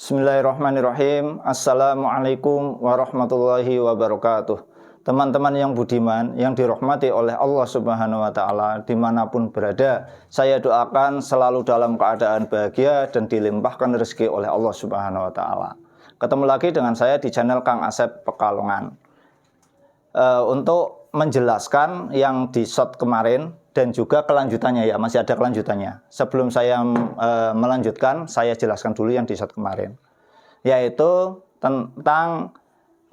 Bismillahirrahmanirrahim. Assalamualaikum warahmatullahi wabarakatuh. Teman-teman yang budiman, yang dirahmati oleh Allah Subhanahu wa Ta'ala, dimanapun berada, saya doakan selalu dalam keadaan bahagia dan dilimpahkan rezeki oleh Allah Subhanahu wa Ta'ala. Ketemu lagi dengan saya di channel Kang Asep Pekalongan. Untuk menjelaskan yang di shot kemarin dan juga kelanjutannya, ya masih ada kelanjutannya. Sebelum saya melanjutkan, saya jelaskan dulu yang di shot kemarin, yaitu tentang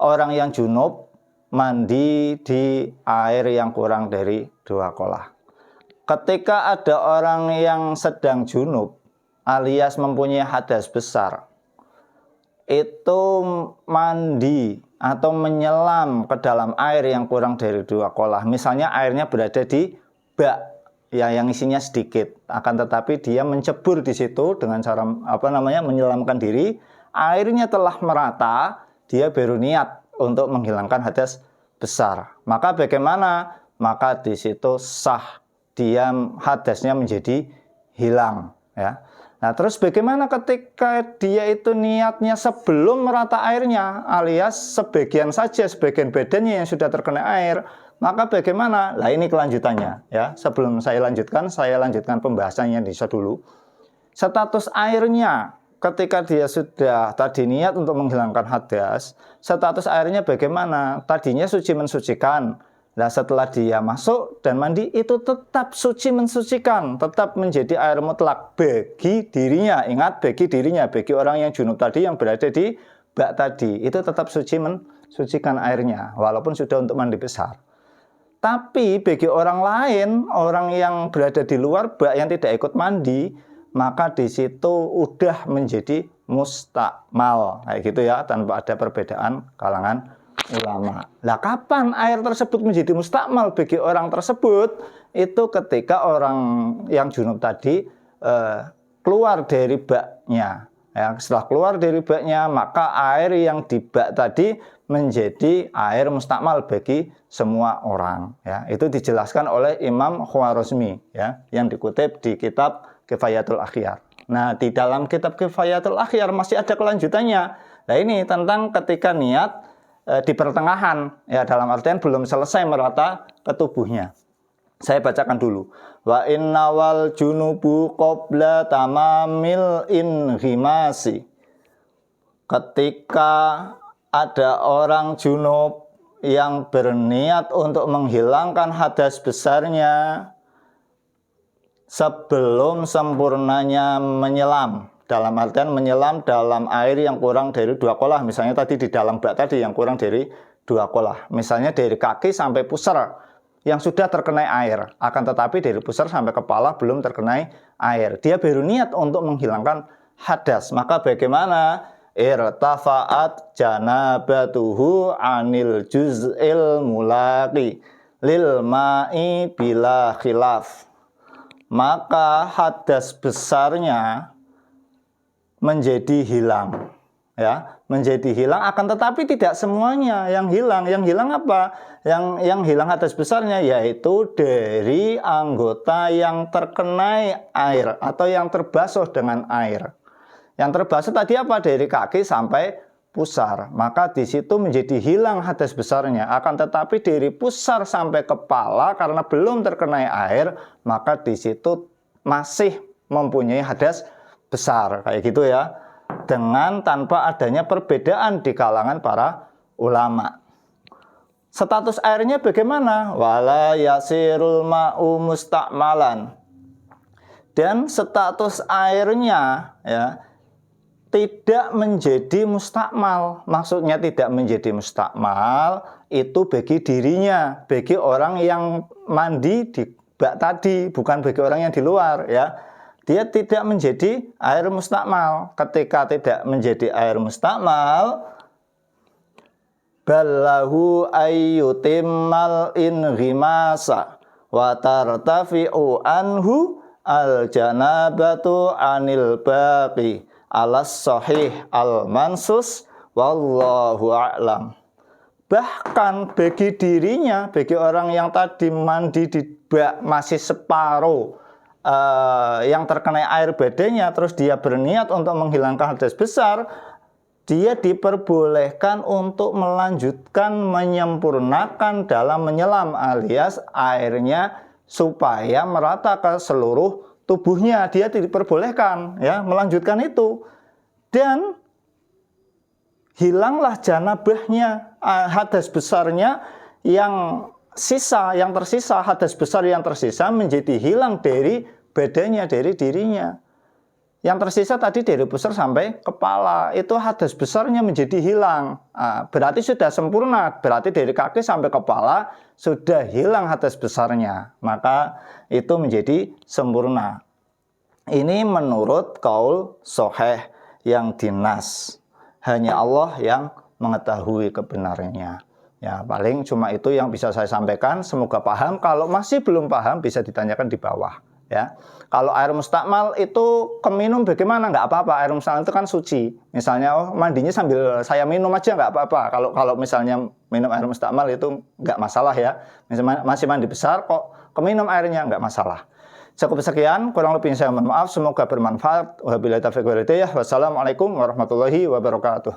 orang yang junub mandi di air yang kurang dari 2 kolah. Ketika ada orang yang sedang junub alias mempunyai hadas besar, itu mandi atau menyelam ke dalam air yang kurang dari 2 kolah. Misalnya airnya berada di bak ya yang isinya sedikit, akan tetapi dia mencebur di situ dengan cara menyelamkan diri. Airnya telah merata, dia baru niat untuk menghilangkan hadas besar. Maka bagaimana? Maka di situ sah, dia hadasnya menjadi hilang ya. Nah, terus bagaimana ketika dia itu niatnya sebelum merata airnya, alias sebagian saja, sebagian badannya yang sudah terkena air, maka bagaimana? Nah, ini kelanjutannya ya. Sebelum saya lanjutkan pembahasannya di shot dulu. Status airnya ketika dia sudah tadi niat untuk menghilangkan hadas, status airnya bagaimana? Tadinya suci mensucikan. Nah, setelah dia masuk dan mandi itu tetap suci mensucikan, tetap menjadi air mutlak bagi dirinya. Ingat, bagi dirinya, bagi orang yang junub tadi yang berada di bak tadi, itu tetap suci mensucikan airnya, walaupun sudah untuk mandi besar. Tapi bagi orang lain, orang yang berada di luar bak yang tidak ikut mandi, maka di situ udah menjadi mustakmal, kayak gitu ya, tanpa ada perbedaan kalangan ulama. Nah, kapan air tersebut menjadi mustakmal bagi orang tersebut? Itu ketika orang yang junub tadi keluar dari baknya. Ya, setelah keluar dari baknya, maka air yang di bak tadi menjadi air mustakmal bagi semua orang. Ya, itu dijelaskan oleh Imam Khwarizmi ya, yang dikutip di kitab Kifayatul Akhyar. Nah, di dalam kitab Kifayatul Akhyar masih ada kelanjutannya. Nah, ini tentang ketika niat di pertengahan, ya dalam artian belum selesai merata ke tubuhnya. Saya bacakan dulu. Wa innawal junubu qabla tamamil inghimasi. Ketika ada orang junub yang berniat untuk menghilangkan hadas besarnya sebelum sempurnanya menyelam. Dalam artian menyelam dalam air yang kurang dari 2 kolah. Misalnya tadi di dalam bak tadi yang kurang dari 2 kolah. Misalnya dari kaki sampai pusar yang sudah terkena air. Akan tetapi dari pusar sampai kepala belum terkena air. Dia baru niat untuk menghilangkan hadas. Maka bagaimana? Irtafa'at janabatuhu anil juz'il mulaqi lil ma'i bila khilaf. Maka hadas besarnya menjadi hilang ya, menjadi hilang, akan tetapi tidak semuanya yang hilang. Yang hilang apa? Yang hilang hadas besarnya yaitu dari anggota yang terkena air atau yang terbasuh dengan air. Yang terbasuh tadi apa? Dari kaki sampai pusar. Maka di situ menjadi hilang hadas besarnya. Akan tetapi dari pusar sampai kepala karena belum terkena air, maka di situ masih mempunyai hadas besar, kayak gitu ya, dengan tanpa adanya perbedaan di kalangan para ulama. Status airnya bagaimana? Wala yasirul ma'u mustakmalan. Dan status airnya ya tidak menjadi mustakmal. Maksudnya tidak menjadi mustakmal itu bagi dirinya, bagi orang yang mandi di bak tadi, bukan bagi orang yang di luar ya. Dia tidak menjadi air mustakmal. Ketika tidak menjadi air mustakmal, ballahu ayyutimmal inghimasa wa tartafi'u anhu al janabatu anil baqi alas sahih al mansus wallahu a'lam. Bahkan bagi dirinya, bagi orang yang tadi mandi di bak masih separuh yang terkena air bedanya, terus dia berniat untuk menghilangkan hadas besar, dia diperbolehkan untuk melanjutkan menyempurnakan dalam menyelam, alias airnya supaya merata ke seluruh tubuhnya. Dia diperbolehkan ya melanjutkan itu, dan hilanglah janabahnya, hadas besarnya yang tersisa, hadas besar yang tersisa menjadi hilang dari badannya, dari dirinya. Yang tersisa tadi dari pusar sampai kepala, itu hadas besarnya menjadi hilang. Berarti sudah sempurna, berarti dari kaki sampai kepala sudah hilang hadas besarnya. Maka itu menjadi sempurna. Ini menurut qaul shahih yang dinas. Hanya Allah yang mengetahui kebenarannya. Ya, paling cuma itu yang bisa saya sampaikan. Semoga paham. Kalau masih belum paham, bisa ditanyakan di bawah. Ya, kalau air mustakmal itu keminum bagaimana? Nggak apa-apa. Air mustakmal itu kan suci. Misalnya, mandinya sambil saya minum aja nggak apa-apa. Kalau misalnya minum air mustakmal itu nggak masalah ya. Misalnya masih mandi besar kok keminum airnya nggak masalah. Cukup sekian, kurang lebih saya mohon maaf. Semoga bermanfaat. Wabillahi taufiq wal hidayah. Wassalamualaikum warahmatullahi wabarakatuh.